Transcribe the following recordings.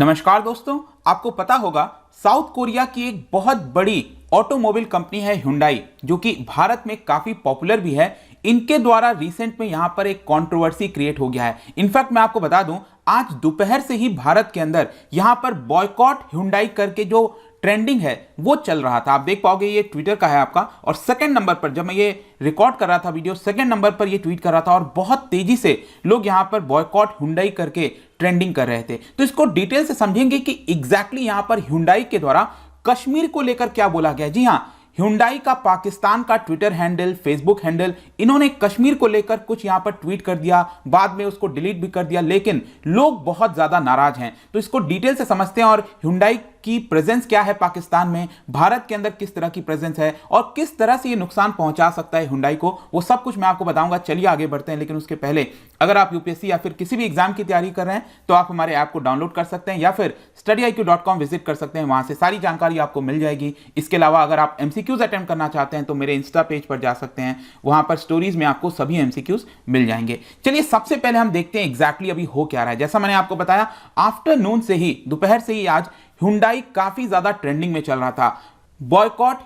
नमस्कार दोस्तों, आपको पता होगा साउथ कोरिया की एक बहुत बड़ी ऑटोमोबाइल कंपनी है Hyundai, जो कि भारत में काफी पॉपुलर भी है। इनके द्वारा रिसेंट में यहां पर एक कंट्रोवर्सी क्रिएट हो गया है। इनफैक्ट मैं आपको बता दूं, आज दोपहर से ही भारत के अंदर यहां पर बॉयकॉट Hyundai करके जो ट्रेंडिंग है वो चल रहा था। आप देख पाओगे ये ट्विटर का है आपका, और सेकंड नंबर पर जब मैं ये रिकॉर्ड कर रहा था वीडियो, सेकंड नंबर पर ये ट्वीट कर रहा था और बहुत तेजी से लोग यहां पर बॉयकॉट Hyundai करके ट्रेंडिंग कर रहे थे। तो इसको डिटेल से समझेंगे कि एग्जैक्टली यहां पर Hyundai के द्वारा कश्मीर को लेकर क्या बोला गया। जी हां, Hyundai का पाकिस्तान का ट्विटर हैंडल, फेसबुक हैंडल, इन्होंने कश्मीर को लेकर कुछ यहां पर ट्वीट कर दिया, बाद में उसको डिलीट भी कर दिया, लेकिन लोग बहुत ज्यादा नाराज हैं। तो इसको डिटेल से समझते हैं और Hyundai की प्रेजेंस क्या है पाकिस्तान में, भारत के अंदर किस तरह की प्रेजेंस है और किस तरह से ये नुकसान पहुंचा सकता है Hyundai को, वो सब कुछ मैं आपको बताऊंगा। चलिए आगे बढ़ते हैं, लेकिन उसके पहले अगर आप यूपीएससी या फिर किसी भी एग्जाम की तैयारी कर रहे हैं तो आप हमारे ऐप को डाउनलोड कर सकते हैं या फिर studiiq.com विजिट कर सकते हैं, वहां से सारी जानकारी आपको मिल जाएगी। इसके अलावा अगर आप एमसीक्यूज अटेम्प्ट करना चाहते हैं तो मेरे इंस्टा पेज पर जा सकते हैं, वहां पर स्टोरीज में आपको सभी एमसीक्यूज मिल जाएंगे। चलिए सबसे पहले हम देखते हैं एग्जैक्टली अभी हो क्या रहा है। जैसा मैंने आपको बताया, आफ्टरनून से ही, दोपहर से ही आज Hyundai काफी ज्यादा ट्रेंडिंग में चल रहा था। बॉयकॉट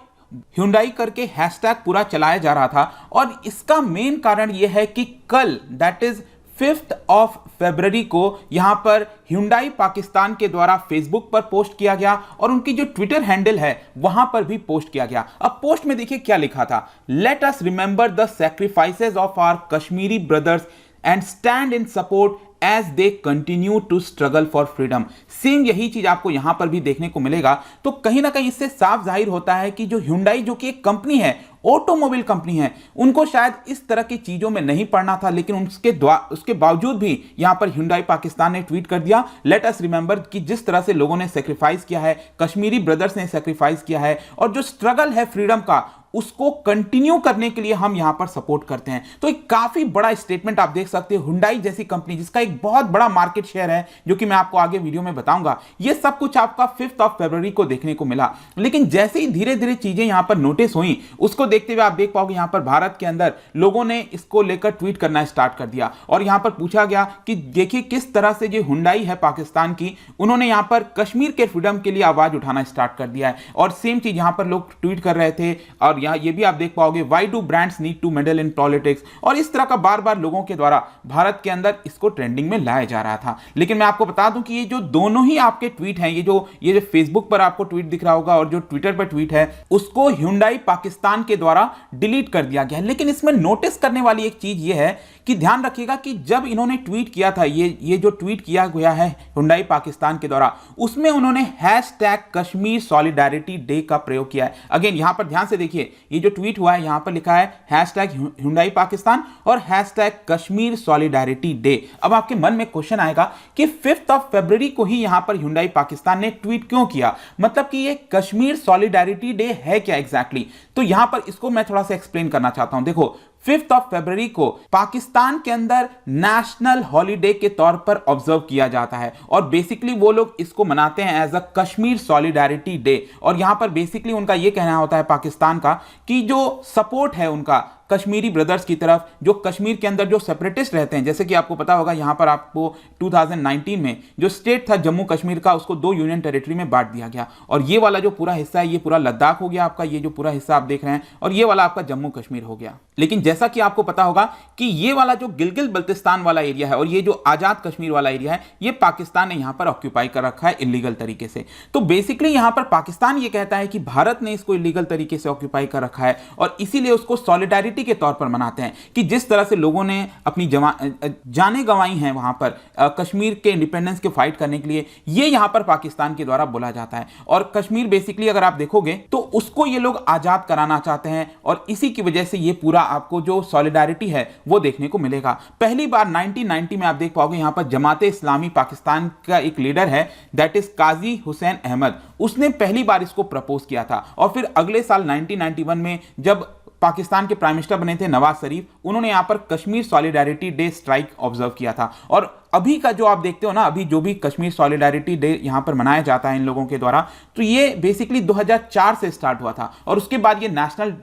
Hyundai करके हैशटैग पूरा चलाया जा रहा था और इसका मेन कारण यह है कि कल, दैट इज 5 फरवरी को, यहां पर Hyundai पाकिस्तान के द्वारा फेसबुक पर पोस्ट किया गया और उनकी जो ट्विटर हैंडल है वहां पर भी पोस्ट किया गया। अब पोस्ट में देखिए क्या लिखा था, let us remember the sacrifices of our Kashmiri brothers and stand in support as they continue to struggle for freedom. Same यही चीज आपको यहां पर भी देखने को मिलेगा। तो कहीं ना कहीं इससे साफ जाहिर होता है कि जो Hyundai, जो कि एक कंपनी है, ऑटोमोबाइल कंपनी है, उनको शायद इस तरह की चीजों में नहीं पड़ना था, लेकिन उसके बावजूद भी यहां पर Hyundai पाकिस्तान ने ट्वीट कर दिया, लेट अस रिमेंबर, कि जिस तरह से लोगों ने सेक्रीफाइस किया है, कश्मीरी ब्रदर्स ने सेक्रीफाइस किया है और जो स्ट्रगल है फ्रीडम का, उसको कंटिन्यू करने के लिए हम यहां पर सपोर्ट करते हैं। तो एक काफी बड़ा स्टेटमेंट आप देख सकते हो। Hyundai जैसी कंपनी जिसका एक बहुत बड़ा मार्केट शेयर है, जो कि मैं आपको आगे वीडियो में बताऊंगा, ये सब कुछ आपका 5 फरवरी को देखने को मिला। लेकिन जैसे ही धीरे धीरे चीजें यहां पर नोटिस हुई, उसको देखते हुए आप देख पाओगे यहां पर भारत के अंदर लोगों ने इसको लेकर ट्वीट करना स्टार्ट कर दिया और यहां पर पूछा गया कि देखिए किस तरह से जो Hyundai है पाकिस्तान की, उन्होंने यहां पर कश्मीर के फ्रीडम के लिए आवाज उठाना स्टार्ट कर दिया है। और सेम चीज यहां पर लोग ट्वीट कर रहे थे और यहाँ ये भी आप देख पाओगे, why do brands need to meddle in politics, और इस तरह का बार बार लोगों के द्वारा भारत के अंदर इसको ट्रेंडिंग में लाया जा रहा था। लेकिन मैं आपको बता दूं कि ये जो दोनों ही आपके ट्वीट हैं, ये जो फेसबुक पर आपको ट्वीट दिख रहा होगा और जो ट्विटर पर ट्वीट है, उसको Hyundai पाकिस्तान के द्वारा डिलीट कर दिया गया है। लेकिन इसमें नोटिस करने वाली एक चीज ये है कि ध्यान रखिएगा कि जब इन्होंने ट्वीट किया था, ये जो ट्वीट किया गया है Hyundai पाकिस्तान के द्वारा, उसमें उन्होंने हैशटैग कश्मीर सॉलिडारिटी डे का प्रयोग किया है। अगेन यहां पर ध्यान से देखिए, ये जो ट्वीट हुआ है यहां पर लिखा है हैशटैग Hyundai पाकिस्तान और हैशटैग कश्मीर सॉलिडारिटी डे। अब आपके मन में क्वेश्चन आएगा कि 5 फरवरी को ही यहां पर Hyundai पाकिस्तान ने ट्वीट क्यों किया, मतलब कि ये कश्मीर सॉलिडारिटी डे है क्या एग्जैक्टली। तो यहां पर इसको मैं थोड़ा सा एक्सप्लेन करना चाहता हूं। देखो, 5 फरवरी को पाकिस्तान के अंदर नेशनल हॉलिडे के तौर पर ऑब्जर्व किया जाता है और बेसिकली वो लोग इसको मनाते हैं as a Kashmir solidarity day. और यहां पर बेसिकली उनका ये कहना होता है पाकिस्तान का कि जो सपोर्ट है उनका कश्मीरी ब्रदर्स की तरफ, जो कश्मीर के अंदर जो सेपरेटिस्ट रहते हैं, जैसे कि आपको पता होगा यहां पर आपको 2019 में जो स्टेट था जम्मू कश्मीर का, उसको 2 यूनियन टेरिटरी में बांट दिया गया और ये वाला जो पूरा हिस्सा है, ये पूरा लद्दाख हो गया आपका, ये जो पूरा हिस्सा आप देख रहे हैं, और ये वाला आपका जम्मू कश्मीर हो गया। लेकिन जैसा कि आपको पता होगा कि ये वाला जो गिलगित बल्तिस्तान वाला एरिया है और ये जो आजाद कश्मीर वाला एरिया है, ये पाकिस्तान ने यहां पर ऑक्यूपाई कर रखा है इलीगल तरीके से। तो बेसिकली यहां पर पाकिस्तान ये कहता है कि भारत ने इसको इलीगल तरीके से ऑक्यूपाई कर रखा है और इसीलिए उसको सॉलिडारिटी के तौर पर मनाते हैं कि जिस तरह से लोगों ने अपनी जानें गंवाई हैं वहां पर कश्मीर के इंडिपेंडेंस के फाइट करने के लिए, ये यहां पर पाकिस्तान के द्वारा बोला जाता है। और कश्मीर बेसिकली अगर आप देखोगे तो उसको ये लोग आजाद कराना चाहते हैं और इसी की वजह से ये पूरा आपको जो सॉलिडारिटी है वो देखने को मिलेगा। पहली बार 1990 में आप देख पाओगे यहां पर जमाते इस्लामी पाकिस्तान का एक लीडर है, दैट इज काजी हुसैन अहमद, उसने पहली बार इसको प्रपोज किया था। और फिर अगले साल 1991 में जब पाकिस्तान के प्राइम मिनिस्टर बने थे नवाज शरीफ, उन्होंने यहां पर Kashmir solidarity day strike observe किया था। और अभी का जो आप देखते हो ना, अभी जो भी कश्मीर सॉलिडारिटी डे यहां पर मनाया जाता है इन लोगों के द्वारा, तो ये बेसिकली 2004 से स्टार्ट हुआ था और उसके बाद ये नेशनल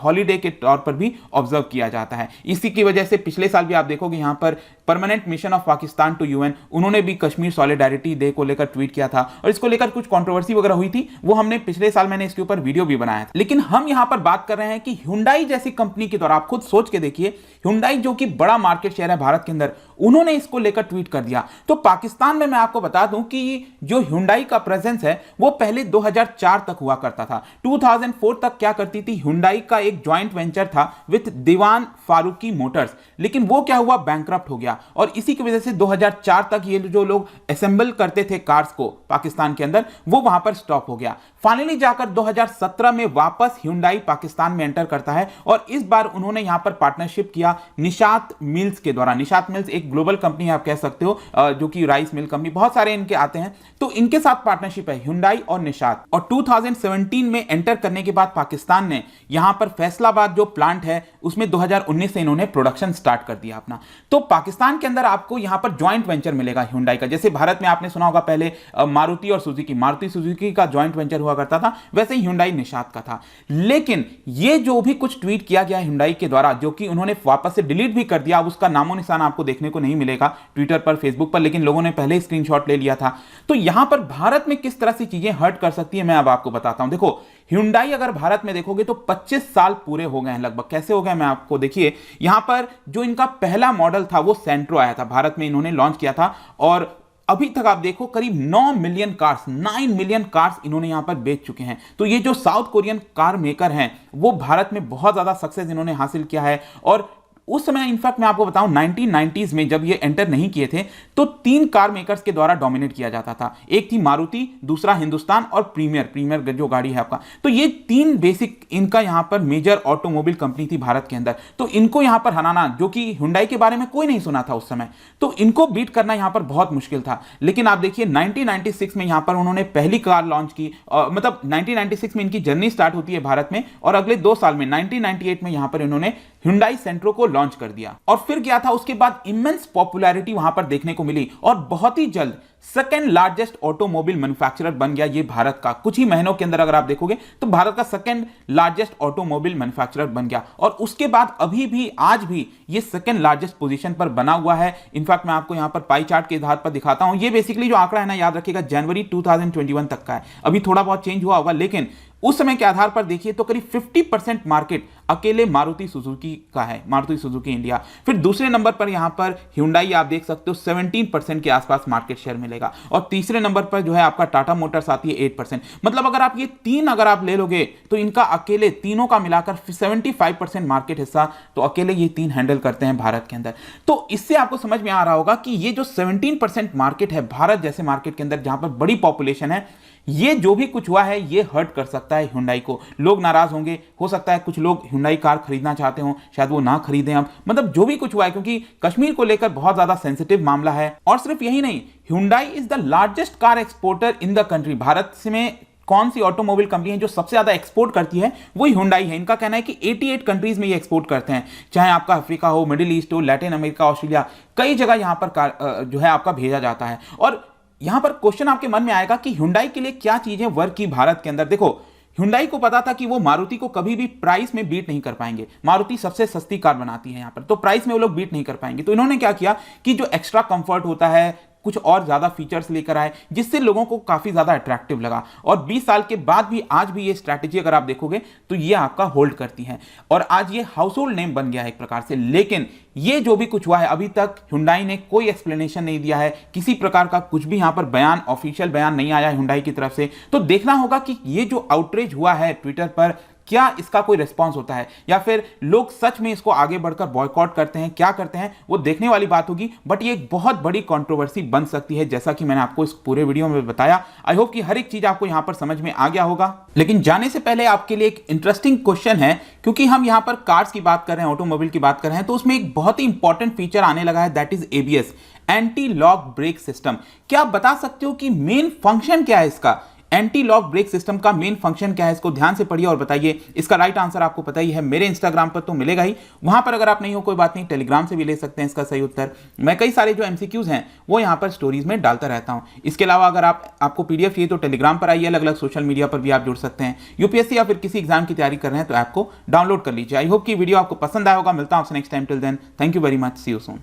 हॉलीडे के तौर पर भी ऑब्जर्व किया जाता है। इसी की वजह से पिछले साल भी आप देखोगे यहां पर permanent mission of Pakistan to UN, उन्होंने भी कश्मीर सॉलिडारिटी डे को लेकर ट्वीट किया था और इसको लेकर कुछ कंट्रोवर्सी वगैरह हुई थी, वो हमने पिछले साल मैंने इसके ऊपर वीडियो भी बनाया था। लेकिन हम यहां पर बात कर रहे हैं कि Hyundai जैसी कंपनी के द्वारा, आप खुद सोच के देखिए, Hyundai जो कि बड़ा मार्केट शेयर है भारत के अंदर, उन्होंने इसको लेकर ट्वीट कर दिया। तो पाकिस्तान में मैं आपको बता दूं कि जो Hyundai का प्रेजेंस है वो पहले 2004 तक हुआ करता था। 2004 तक क्या करती थी, Hyundai का एक जॉइंट वेंचर था विद दीवान फारूकी मोटर्स, लेकिन वो क्या हुआ, बैंकरप्ट हो गया और इसी की वजह से 2004 तक ये जो लोग असेंबल करते थे कार्स को पाकिस्तान के अंदर, वो वहां पर स्टॉप हो गया। फाइनली जाकर 2017 में वापस Hyundai पाकिस्तान में एंटर करता है और इस बार उन्होंने यहां पर पार्टनरशिप किया निशात मिल्स के द्वारा। निशात मिल्स एक ग्लोबल कंपनी है, आप कह सकते हो, जो कि राइस मिल कंपनी, बहुत सारे इनके आते हैं, तो इनके साथ पार्टनरशिप है Hyundai और निशात। और 2017 में एंटर करने के बाद पाकिस्तान ने यहां पर फैसलाबाद जो प्लांट है उसमें 2019 से इन्होंने प्रोडक्शन स्टार्ट कर दिया अपना। तो पाकिस्तान के अंदर आपको यहां पर जॉइंट वेंचर मिलेगा Hyundai का, जैसे भारत में आपने सुना होगा पहले मारुति और सुजुकी, मारुति सुजुकी का जॉइंट वेंचर हुआ करता था, वैसे ही Hyundai निशात का था। लेकिन ये जो भी कुछ ट्वीट किया गया Hyundai के द्वारा, जो कि उन्होंने वापस से डिलीट भी कर दिया, अब उसका नामो निशान आपको देखने को नहीं मिलेगा ट्विटर पर, फेसबुक पर, लेकिन लोगों ने पहले ही स्क्रीनशॉट ले लिया था। तो यहां पर भारत में किस तरह से चीजें हर्ट कर सकती है, मैं अब आपको बताता हूं। देखो, Hyundai अगर भारत में देखोगे तो 25 साल पूरे हो गए हैं लगभग। कैसे हो गए मैं आपको, देखिए यहां पर जो इनका पहला मॉडल था वो सेंट्रो आया था, भारत में इन्होंने लॉन्च किया था और अभी तक आप देखो करीब 9 मिलियन कार्स, 9 मिलियन कार्स इन्होंने यहां पर बेच चुके हैं। तो ये जो साउथ कोरियन कार मेकर हैं वो भारत में बहुत ज्यादा सक्सेस इन्होंने हासिल किया है। और उस समय इनफैक्ट मैं आपको बताऊं 1990s में जब ये एंटर नहीं किए थे तो 3 कार मेकर्स के द्वारा डोमिनेट किया जाता था। एक थी मारुति, दूसरा हिंदुस्तान और प्रीमियर जो गाड़ी है आपका। तो ये 3 बेसिक इनका यहां पर मेजर ऑटोमोबाइल कंपनी थी भारत के अंदर। तो इनको यहां पर हराना, जो कि Hyundai के बारे में कोई नहीं सुना था उस समय, तो इनको बीट करना यहां पर बहुत मुश्किल था। लेकिन आप देखिए 1996 में यहां पर उन्होंने पहली कार लॉन्च की, मतलब 1996 में इनकी जर्नी स्टार्ट होती है भारत में और अगले 2 साल में 1998 में यहां पर इन्होंने Hyundai सेंट्रो को लॉन्च कर दिया। और फिर क्या था, उसके बाद इमेंस पॉपुलैरिटी वहां पर देखने को मिली और बहुत ही जल्द सेकंड लार्जेस्ट ऑटोमोबाइल मैन्युफैक्चरर बन गया ये भारत का। कुछ ही महीनों के अंदर अगर आप देखोगे तो भारत का सेकंड लार्जेस्ट ऑटोमोबाइल मैन्युफैक्चरर बन गया और उसके बाद अभी भी आज भी ये सेकंड लार्जेस्ट पोजीशन पर बना हुआ है। इनफैक्ट मैं आपको यहां पर पाई चार्ट के आधार पर दिखाता हूं। ये बेसिकली जो आंकड़ा है ना, याद रखिएगा, जनवरी 2021 तक का है। अभी थोड़ा बहुत चेंज हुआ होगा, लेकिन उस समय के आधार पर देखिए तो करीब 50% मार्केट अकेले मारुति सुजुकी का है, मारुति सुजुकी इंडिया। फिर दूसरे नंबर पर यहां पर Hyundai आप देख सकते हो 17% के आसपास मार्केट शेयर मिलेगा और तीसरे नंबर पर जो है आपका टाटा मोटर्स आती है 8%। मतलब अगर आप ये 3 अगर आप ले लोगे तो इनका अकेले तीनों का मिलाकर 75% मार्केट हिस्सा तो अकेले ये 3 हैंडल करते हैं भारत के अंदर। तो इससे आपको समझ में आ रहा होगा कि ये जो 17% मार्केट है भारत जैसे मार्केट के अंदर जहां पर बड़ी पॉपुलेशन है, ये जो भी कुछ हुआ है ये हर्ट कर सकता है Hyundai को। लोग नाराज होंगे, हो सकता है कुछ लोग Hyundai कार खरीदना चाहते हो, शायद वो ना खरीदें अब, मतलब जो भी कुछ हुआ है, क्योंकि कश्मीर को लेकर बहुत ज्यादा सेंसिटिव मामला है। और सिर्फ यही नहीं, Hyundai is the largest car exporter in the country. Bharat में कौन सी ऑटोमोबाइल कंपनी है जो सबसे ज्यादा एक्सपोर्ट करती है, वही Hyundai है। इनका कहना है कि 88 कंट्रीज में ये एक्सपोर्ट करते हैं, चाहे आपका अफ्रीका हो, मिडिल ईस्ट हो, लैटिन अमेरिका, ऑस्ट्रेलिया, कई जगह यहां पर कार जो है आपका भेजा जाता है। और यहां पर क्वेश्चन आपके मन में आएगा कि Hyundai के लिए क्या चीजें वर्क की भारत के अंदर। देखो, Hyundai को पता था कि वो मारुति को कभी भी प्राइस में बीट नहीं कर पाएंगे। मारुति सबसे सस्ती कार बनाती है यहां पर, तो प्राइस में वो लोग बीट नहीं कर पाएंगे। तो इन्होंने क्या किया कि जो एक्स्ट्रा कंफर्ट होता है, कुछ और ज्यादा फीचर्स लेकर आए जिससे लोगों को काफी ज्यादा अट्रैक्टिव लगा। और 20 साल के बाद भी आज भी ये स्ट्रैटेजी अगर आप देखोगे तो ये आपका होल्ड करती है और आज ये हाउस होल्ड नेम बन गया है एक प्रकार से। लेकिन ये जो भी कुछ हुआ है, अभी तक Hyundai ने कोई एक्सप्लेनेशन नहीं दिया है, किसी प्रकार का कुछ भी यहां पर बयान, ऑफिशियल बयान नहीं आया Hyundai की तरफ से। तो देखना होगा कि ये जो आउटरीच हुआ है ट्विटर पर, क्या इसका कोई रिस्पांस होता है या फिर लोग सच में इसको आगे बढ़कर बॉयकॉट करते हैं, क्या करते हैं, वो देखने वाली बात होगी। बट ये एक बहुत बड़ी कंट्रोवर्सी बन सकती है, जैसा कि मैंने आपको इस पूरे वीडियो में बताया। आई होप कि हर एक चीज आपको यहां पर समझ में आ गया होगा। लेकिन जाने से पहले आपके लिए एक इंटरेस्टिंग क्वेश्चन है, क्योंकि हम यहां पर कार्स की बात कर रहे हैं, ऑटोमोबाइल की बात कर रहे हैं, तो उसमें एक बहुत ही इंपॉर्टेंट फीचर आने लगा है, that is ABS, anti lock brake system. क्या आप बता सकते हो कि मेन फंक्शन क्या है इसका? एंटी लॉक ब्रेक सिस्टम का मेन फंक्शन क्या है, इसको ध्यान से पढ़िए और बताइए। इसका राइट आंसर आपको पता ही है, मेरे इंस्टाग्राम पर तो मिलेगा ही, वहां पर अगर आप नहीं हो कोई बात नहीं, टेलीग्राम से भी ले सकते हैं इसका सही उत्तर। मैं कई सारे जो MCQs हैं वो यहां पर स्टोरीज में डालता रहता हूं। इसके अलावा अगर आपको PDF चाहिए तो टेलीग्राम पर आइए, अलग अलग सोशल मीडिया पर भी आप जुड़ सकते हैं। UPSC या फिर किसी एग्जाम की तैयारी कर रहे हैं तो ऐप को डाउनलोड कर लीजिए। आई होप कि वीडियो आपको पसंद आया होगा। मिलता हूं आपसे next time, till then thank you very much, see you soon.